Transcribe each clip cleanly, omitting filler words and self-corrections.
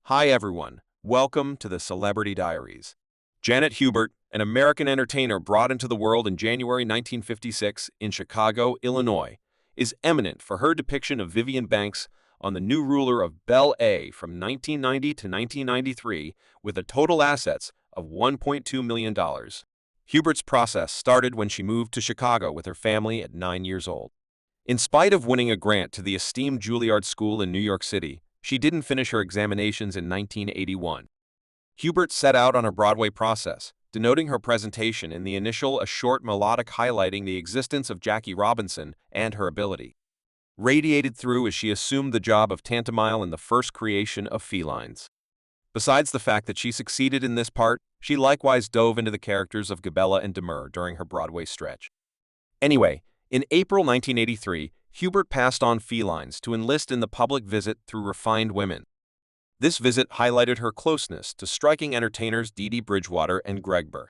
Hi everyone, welcome to the Celebrity Diaries. Janet Hubert, an American entertainer brought into the world in January 1956 in Chicago, Illinois, is eminent for her depiction of Vivian Banks on the new ruler of Bel Air from 1990 to 1993 with a total assets of $1.2 million. Hubert's process started when she moved to Chicago with her family at 9 years old. In spite of winning a grant to the esteemed Juilliard School in New York City, she didn't finish her examinations in 1981. Hubert set out on a Broadway process, denoting her presentation in the initial a short melodic highlighting the existence of Jackie Robinson and her ability. Radiated through as she assumed the job of Tantamile in the first creation of Felines. Besides the fact that she succeeded in this part, she likewise dove into the characters of Gabella and Demure during her Broadway stretch. Anyway, in April 1983, Hubert passed on Felines to enlist in the public visit through Refined Women. This visit highlighted her closeness to striking entertainers Dee Dee Bridgewater and Greg Burr.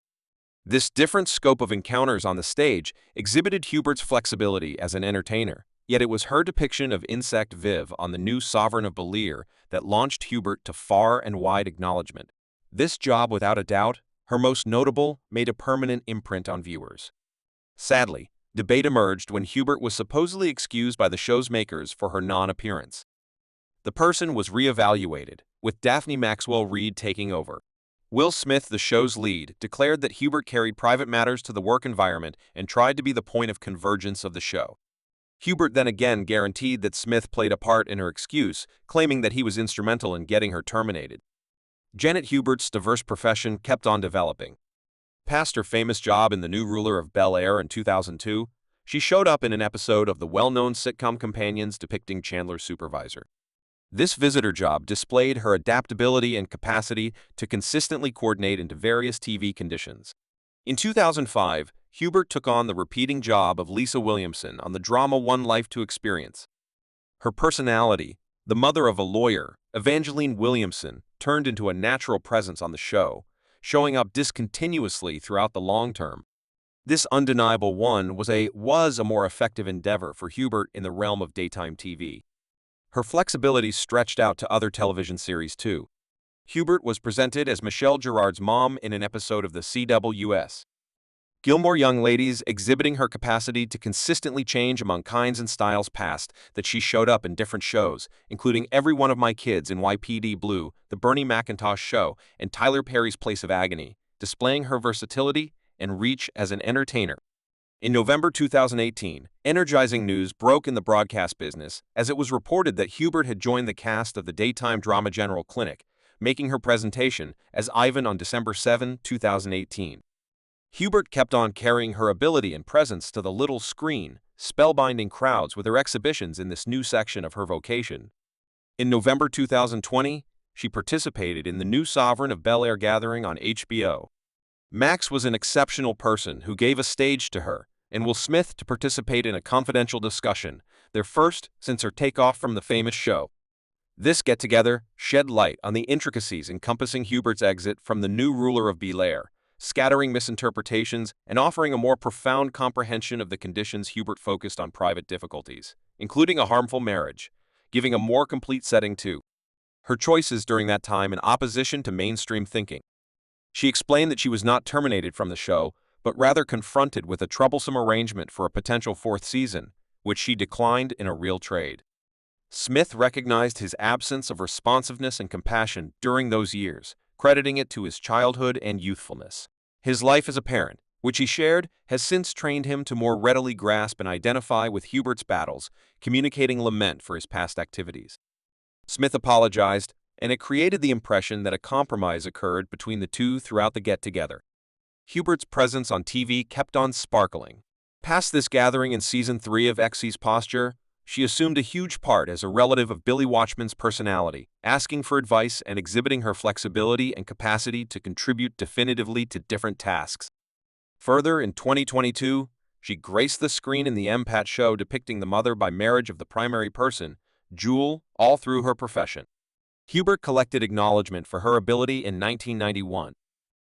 This different scope of encounters on the stage exhibited Hubert's flexibility as an entertainer, yet it was her depiction of Insect Viv on the new Sovereign of Bel Air that launched Hubert to far and wide acknowledgement. This job, without a doubt, her most notable, made a permanent imprint on viewers. Sadly, debate emerged when Hubert was supposedly excused by the show's makers for her non-appearance. The person was re-evaluated, with Daphne Maxwell Reid taking over. Will Smith, the show's lead, declared that Hubert carried private matters to the work environment and tried to be the point of convergence of the show. Hubert then again guaranteed that Smith played a part in her excuse, claiming that he was instrumental in getting her terminated. Janet Hubert's diverse profession kept on developing. Past her famous job in The New Ruler of Bel Air in 2002, she showed up in an episode of the well-known sitcom Companions depicting Chandler's supervisor. This visitor job displayed her adaptability and capacity to consistently coordinate into various TV conditions. In 2005, Hubert took on the repeating job of Lisa Williamson on the drama One Life to Experience. Her personality, the mother of a lawyer, Evangeline Williamson, turned into a natural presence on the show, showing up discontinuously throughout the long term. This undeniable one was a more effective endeavor for Hubert in the realm of daytime TV. Her flexibility stretched out to other television series too. Hubert was presented as Michelle Girard's mom in an episode of the CWS. Gilmore Young Ladies, exhibiting her capacity to consistently change among kinds and styles past that she showed up in different shows, including Every One of My Kids in YPD Blue, The Bernie McIntosh Show, and Tyler Perry's Place of Agony, displaying her versatility and reach as an entertainer. In November 2018, energizing news broke in the broadcast business as it was reported that Hubert had joined the cast of the daytime drama General Clinic, making her presentation as Ivan on December 7, 2018. Hubert kept on carrying her ability and presence to the little screen, spellbinding crowds with her exhibitions in this new section of her vocation. In November 2020, she participated in the new Sovereign of Bel Air gathering on HBO. Max was an exceptional person who gave a stage to her, and Will Smith to participate in a confidential discussion, their first since her takeoff from the famous show. This get-together shed light on the intricacies encompassing Hubert's exit from the new ruler of Bel Air, scattering misinterpretations and offering a more profound comprehension of the conditions Hubert focused on private difficulties, including a harmful marriage, giving a more complete setting to her choices during that time in opposition to mainstream thinking. She explained that she was not terminated from the show, but rather confronted with a troublesome arrangement for a potential fourth season, which she declined in a real trade. Smith recognized his absence of responsiveness and compassion during those years, crediting it to his childhood and youthfulness. His life as a parent, which he shared, has since trained him to more readily grasp and identify with Hubert's battles, communicating lament for his past activities. Smith apologized, and it created the impression that a compromise occurred between the two throughout the get-together. Hubert's presence on TV kept on sparkling. Past this gathering in Season 3 of XC's Posture, she assumed a huge part as a relative of Billy Watchman's personality, asking for advice and exhibiting her flexibility and capacity to contribute definitively to different tasks. Further, in 2022, she graced the screen in the MPAT show depicting the mother by marriage of the primary person, Jewel, all through her profession. Hubert collected acknowledgement for her ability in 1991.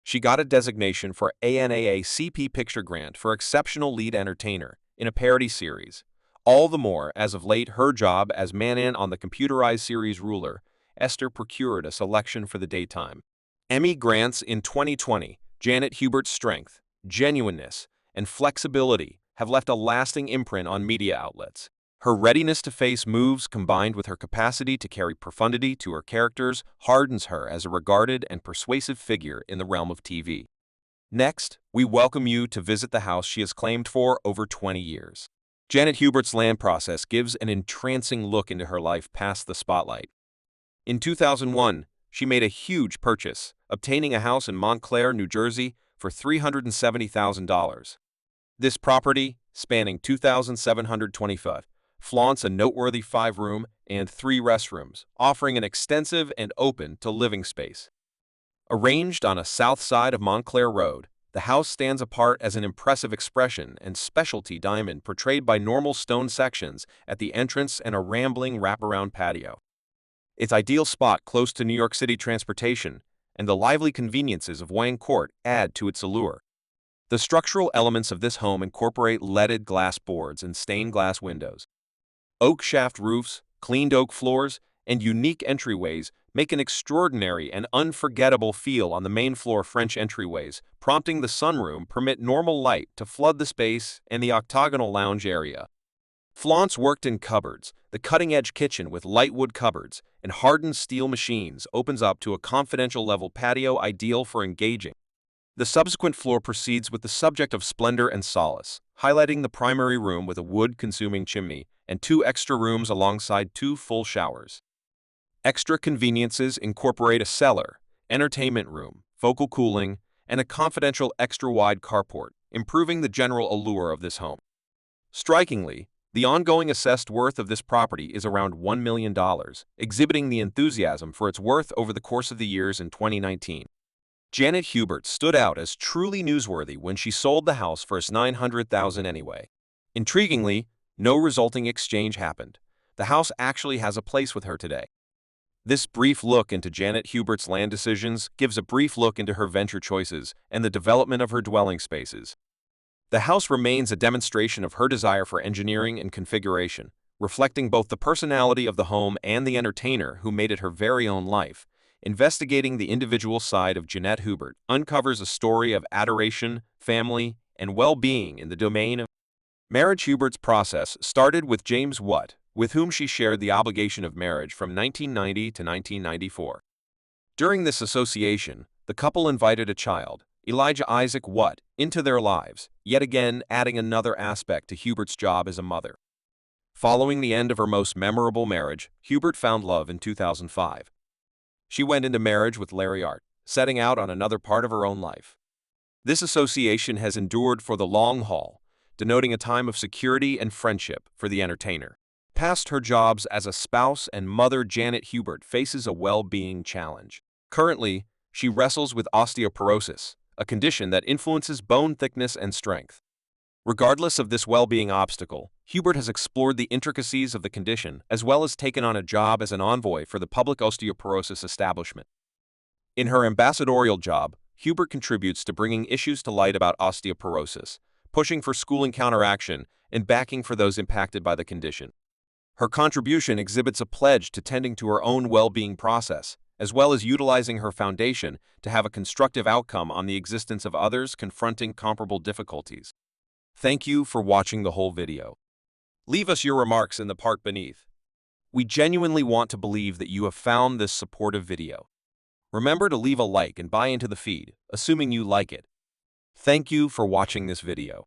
She got a designation for ANAACP Picture Grant for Exceptional Lead Entertainer in a parody series. All the more as of late her job as Manan on the computerized series Ruler Esther procured a selection for the daytime. Emmy grants in 2020, Janet Hubert's strength, genuineness, and flexibility have left a lasting imprint on media outlets. Her readiness to face moves combined with her capacity to carry profundity to her characters hardens her as a regarded and persuasive figure in the realm of TV. Next, we welcome you to visit the house she has claimed for over 20 years. Janet Hubert's land process gives an entrancing look into her life past the spotlight. In 2001, she made a huge purchase, obtaining a house in Montclair, New Jersey for $370,000. This property, spanning 2,725, flaunts a noteworthy 5-room and 3 restrooms, offering an extensive and open-to-living space. Arranged on a south side of Montclair Road, the house stands apart as an impressive expression and specialty diamond portrayed by normal stone sections at the entrance and a rambling wraparound patio. Its ideal spot close to New York City transportation and the lively conveniences of Wang Court add to its allure. The structural elements of this home incorporate leaded glass boards and stained glass windows. Oak shaft roofs, cleaned oak floors, and unique entryways make an extraordinary and unforgettable feel on the main floor French entryways, prompting the sunroom permit normal light to flood the space and the octagonal lounge area. Flaunts worked in cupboards, the cutting-edge kitchen with light wood cupboards and hardened steel machines opens up to a confidential level patio ideal for engaging. The subsequent floor proceeds with the subject of splendor and solace, highlighting the primary room with a wood-consuming chimney and 2 extra rooms alongside 2 full showers. Extra conveniences incorporate a cellar, entertainment room, vocal cooling, and a confidential extra-wide carport, improving the general allure of this home. Strikingly, the ongoing assessed worth of this property is around $1 million, exhibiting the enthusiasm for its worth over the course of the years in 2019. Janet Hubert stood out as truly newsworthy when she sold the house for $900,000 anyway. Intriguingly, no resulting exchange happened. The house actually has a place with her today. This brief look into Janet Hubert's land decisions gives a brief look into her venture choices and the development of her dwelling spaces. The house remains a demonstration of her desire for engineering and configuration, reflecting both the personality of the home and the entertainer who made it her very own life. Investigating the individual side of Janet Hubert uncovers a story of adoration, family, and well-being in the domain of marriage. Hubert's process started with James Watt, with whom she shared the obligation of marriage from 1990 to 1994. During this association, the couple invited a child, Elijah Isaac Watt, into their lives, yet again adding another aspect to Hubert's job as a mother. Following the end of her most memorable marriage, Hubert found love in 2005. She went into marriage with Larry Art, setting out on another part of her own life. This association has endured for the long haul, denoting a time of security and friendship for the entertainer. Past her jobs as a spouse and mother, Janet Hubert faces a well-being challenge. Currently, she wrestles with osteoporosis, a condition that influences bone thickness and strength. Regardless of this well-being obstacle, Hubert has explored the intricacies of the condition as well as taken on a job as an envoy for the public osteoporosis establishment. In her ambassadorial job, Hubert contributes to bringing issues to light about osteoporosis, pushing for schooling counteraction, and backing for those impacted by the condition. Her contribution exhibits a pledge to tending to her own well-being process, as well as utilizing her foundation to have a constructive outcome on the existence of others confronting comparable difficulties. Thank you for watching the whole video. Leave us your remarks in the part beneath. We genuinely want to believe that you have found this supportive video. Remember to leave a like and buy into the feed, assuming you like it. Thank you for watching this video.